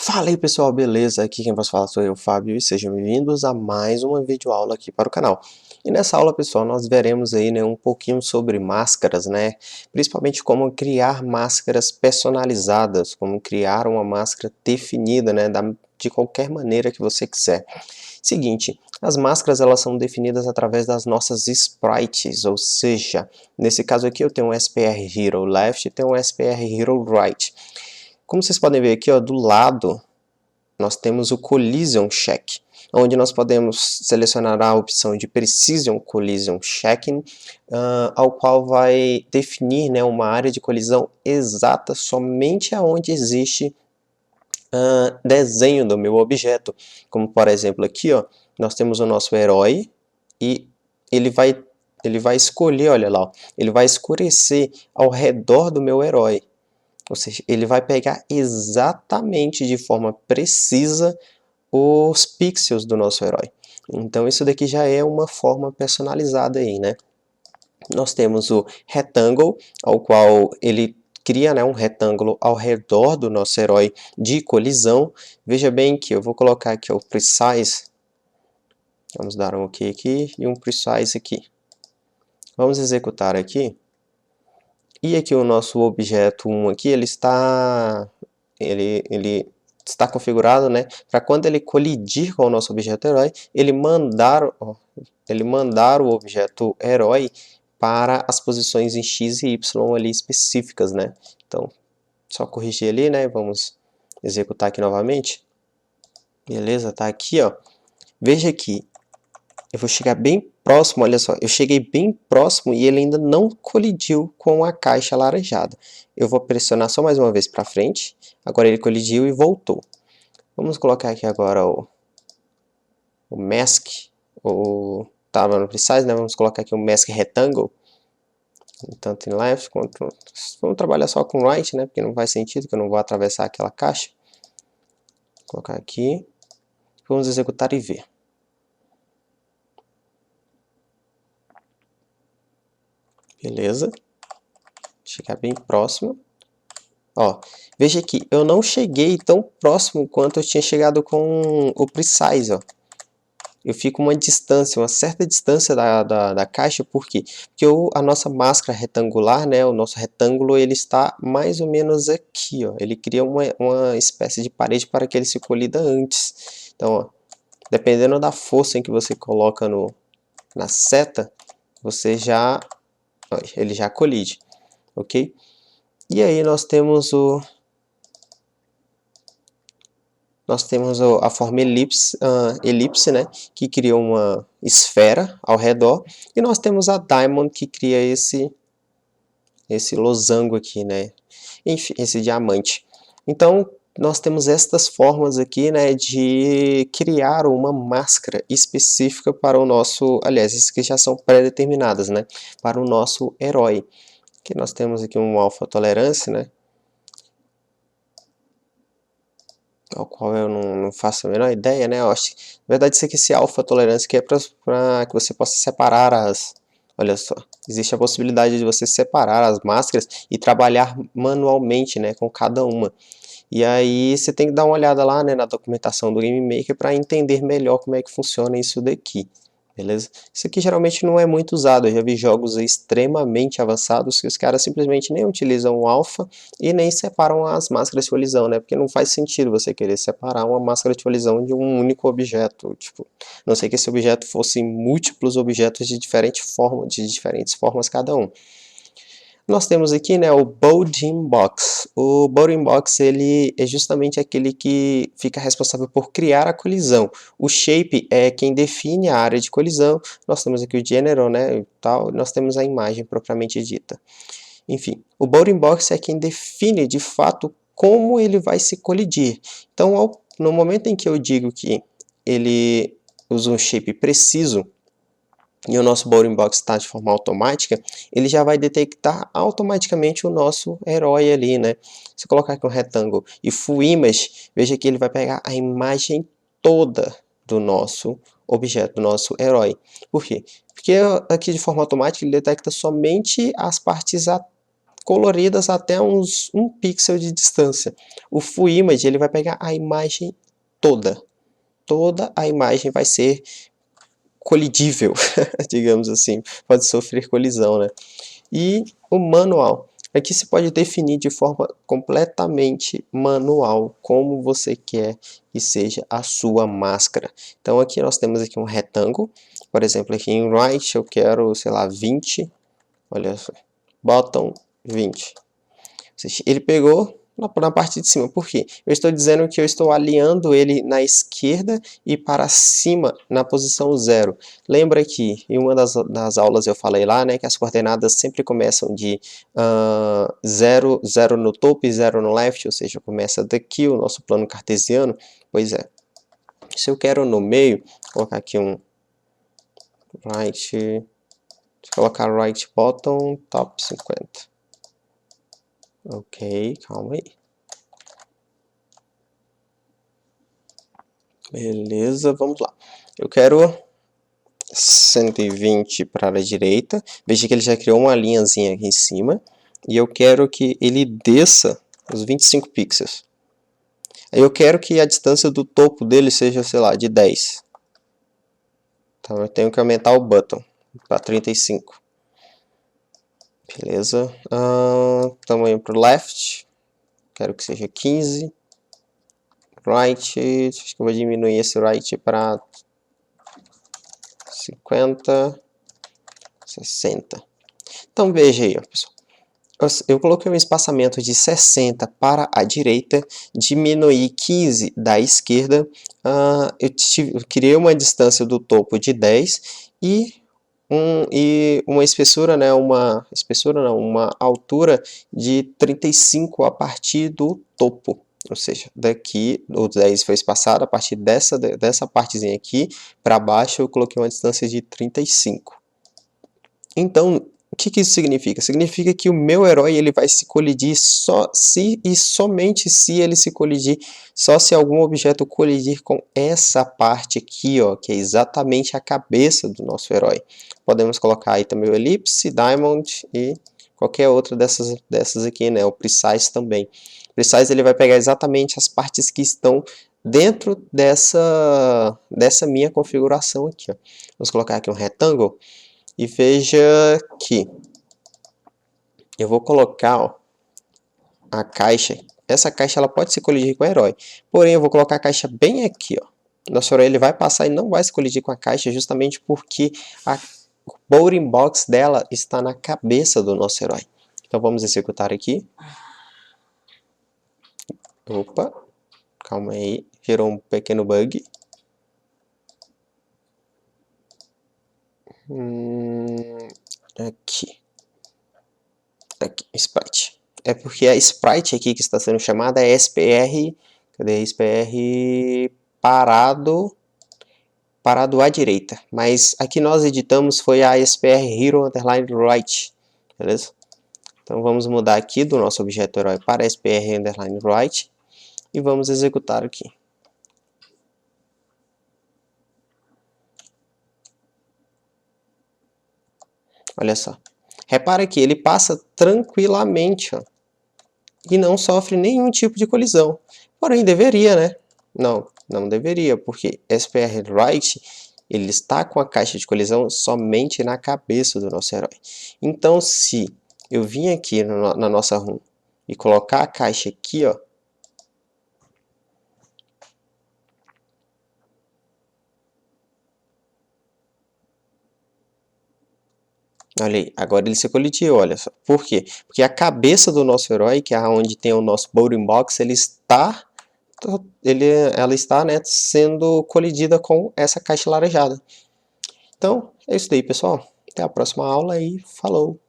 Fala aí pessoal, beleza? Aqui quem vai falar sou eu, Fábio, e sejam bem-vindos a mais uma videoaula aqui para o canal. E nessa aula, pessoal, nós veremos aí, um pouquinho sobre máscaras, principalmente como criar máscaras personalizadas, como criar uma máscara definida, de qualquer maneira que você quiser. Seguinte, as máscaras elas são definidas através das nossas sprites, ou seja, nesse caso aqui eu tenho um SPR Hero Left e tenho um SPR Hero Right. Como vocês podem ver aqui, ó, do lado, nós temos o Collision Check, onde nós podemos selecionar a opção de Precision Collision Checking, ao qual vai definir, uma área de colisão exata somente aonde existe desenho do meu objeto. Como por exemplo aqui, ó, nós temos o nosso herói e ele vai escolher, olha lá, ó, ele vai escurecer ao redor do meu herói. Ou seja, ele vai pegar exatamente de forma precisa os pixels do nosso herói. Então isso daqui já é uma forma personalizada aí, Nós temos o Rectangle, ao qual ele cria, um retângulo ao redor do nosso herói de colisão. Veja bem que eu vou colocar aqui o Precise. Vamos dar um OK aqui e um Precise aqui. Vamos executar aqui. E aqui o nosso objeto 1 aqui, ele está configurado, para quando ele colidir com o nosso objeto herói, ele mandar o objeto herói para as posições em X e Y ali específicas, Então, só corrigir ali, Vamos executar aqui novamente. Beleza, tá aqui, ó. Veja aqui, eu vou chegar bem próximo, olha só, eu cheguei bem próximo e ele ainda não colidiu com a caixa alaranjada. Eu vou pressionar só mais uma vez para frente, agora ele colidiu e voltou. Vamos colocar aqui agora o Mask, estava no Precise, Vamos colocar aqui o Mask Rectangle, tanto em Left quanto... Vamos trabalhar só com Right, porque não faz sentido, que eu não vou atravessar aquela caixa. Vou colocar aqui, vamos executar e ver. Beleza, chegar bem próximo. Ó, veja aqui, eu não cheguei tão próximo quanto eu tinha chegado com o Precise, ó. Eu fico uma distância, uma certa distância da caixa, por quê? Porque a nossa máscara retangular, o nosso retângulo, ele está mais ou menos aqui, ó. Ele cria uma espécie de parede para que ele se colida antes. Então, ó, dependendo da força em que você coloca na seta, ele já colide, ok? E aí nós temos a forma elipse, que cria uma esfera ao redor, e nós temos a diamond que cria esse losango aqui, enfim, esse diamante. Então nós temos estas formas aqui, de criar uma máscara específica para o nosso, aliás, essas que já são pré-determinadas, para o nosso herói. Aqui nós temos aqui um alfa tolerância, ao qual eu não faço a menor ideia, Eu acho que, na verdade, isso aqui, esse alfa tolerância aqui é para que você possa separar olha só, existe a possibilidade de você separar as máscaras e trabalhar manualmente, com cada uma. E aí você tem que dar uma olhada lá, na documentação do Game Maker para entender melhor como é que funciona isso daqui. Beleza? Isso aqui geralmente não é muito usado, eu já vi jogos extremamente avançados que os caras simplesmente nem utilizam o alpha e nem separam as máscaras de colisão, Porque não faz sentido você querer separar uma máscara de colisão de um único objeto, tipo, não sei que esse objeto fosse múltiplos objetos de diferentes formas cada um. Nós temos aqui, o Bounding Box. O Bounding Box ele é justamente aquele que fica responsável por criar a colisão. O Shape é quem define a área de colisão. Nós temos aqui o General, e tal. Nós temos a imagem propriamente dita. Enfim, o Bounding Box é quem define de fato como ele vai se colidir. Então, no momento em que eu digo que ele usa um shape preciso, e o nosso Bounding Box está de forma automática, ele já vai detectar automaticamente o nosso herói ali, Se eu colocar aqui um retângulo e Full Image, veja que ele vai pegar a imagem toda do nosso objeto, do nosso herói. Por quê? Porque aqui de forma automática ele detecta somente as partes coloridas até uns 1 pixel de distância. O Full Image ele vai pegar a imagem toda. Toda a imagem vai ser colidível, digamos assim, pode sofrer colisão, né? E o manual, aqui você pode definir de forma completamente manual como você quer que seja a sua máscara. Então aqui nós temos aqui um retângulo, por exemplo aqui em right eu quero, sei lá, 20, olha só, bottom 20. Ele pegou na parte de cima. Por quê? Eu estou dizendo que eu estou alinhando ele na esquerda e para cima na posição 0. Lembra que em uma das aulas eu falei lá, né, que as coordenadas sempre começam de 0, 0 no topo e 0 no left, ou seja, começa daqui o nosso plano cartesiano. Pois é. Se eu quero no meio, vou colocar aqui um right, deixa eu colocar right bottom top 50. Ok, calma aí. Beleza, vamos lá. Eu quero 120 para a direita. Veja que ele já criou uma linhazinha aqui em cima. E eu quero que ele desça os 25 pixels. Aí eu quero que a distância do topo dele seja, sei lá, de 10. Então eu tenho que aumentar o button para 35. Beleza. Tamanho para o left. Quero que seja 15. Right. Acho que eu vou diminuir esse right para 50, 60. Então veja aí, ó, pessoal. Eu coloquei um espaçamento de 60 para a direita, diminuí 15 da esquerda, eu criei uma distância do topo de 10 e uma espessura, né, uma altura de 35 a partir do topo. Ou seja, daqui o 10 foi espaçado, a partir dessa partezinha aqui para baixo eu coloquei uma distância de 35. Então, o que isso significa? Significa que o meu herói ele vai se colidir só se e somente se ele se colidir, só se algum objeto colidir com essa parte aqui, ó, que é exatamente a cabeça do nosso herói. Podemos colocar aí também o elipse, diamond e qualquer outra dessas aqui, né? O precise também. O precise ele vai pegar exatamente as partes que estão dentro dessa minha configuração aqui, ó. Vamos colocar aqui um retângulo. E veja que eu vou colocar, ó, a caixa. Essa caixa ela pode se colidir com o herói. Porém, eu vou colocar a caixa bem aqui, ó. Nosso herói ele vai passar e não vai se colidir com a caixa justamente porque o bounding box dela está na cabeça do nosso herói. Então vamos executar aqui. Opa, calma aí, gerou um pequeno bug. Aqui, sprite. É porque a sprite aqui que está sendo chamada é SPR, cadê? SPR parado à direita. Mas aqui nós editamos foi a SPR Hero Underline Right, beleza? Então vamos mudar aqui do nosso objeto herói para SPR Underline Right e vamos executar aqui. Olha só. Repara que ele passa tranquilamente, ó, e não sofre nenhum tipo de colisão. Porém, deveria, né? Não deveria, porque SPR Right ele está com a caixa de colisão somente na cabeça do nosso herói. Então, se eu vim aqui na nossa ROM e colocar a caixa aqui, ó, olha aí, agora ele se colidiu, olha só. Por quê? Porque a cabeça do nosso herói, que é onde tem o nosso bounding box, ela está, né, sendo colidida com essa caixa laranjada. Então, é isso daí, pessoal. Até a próxima aula e falou!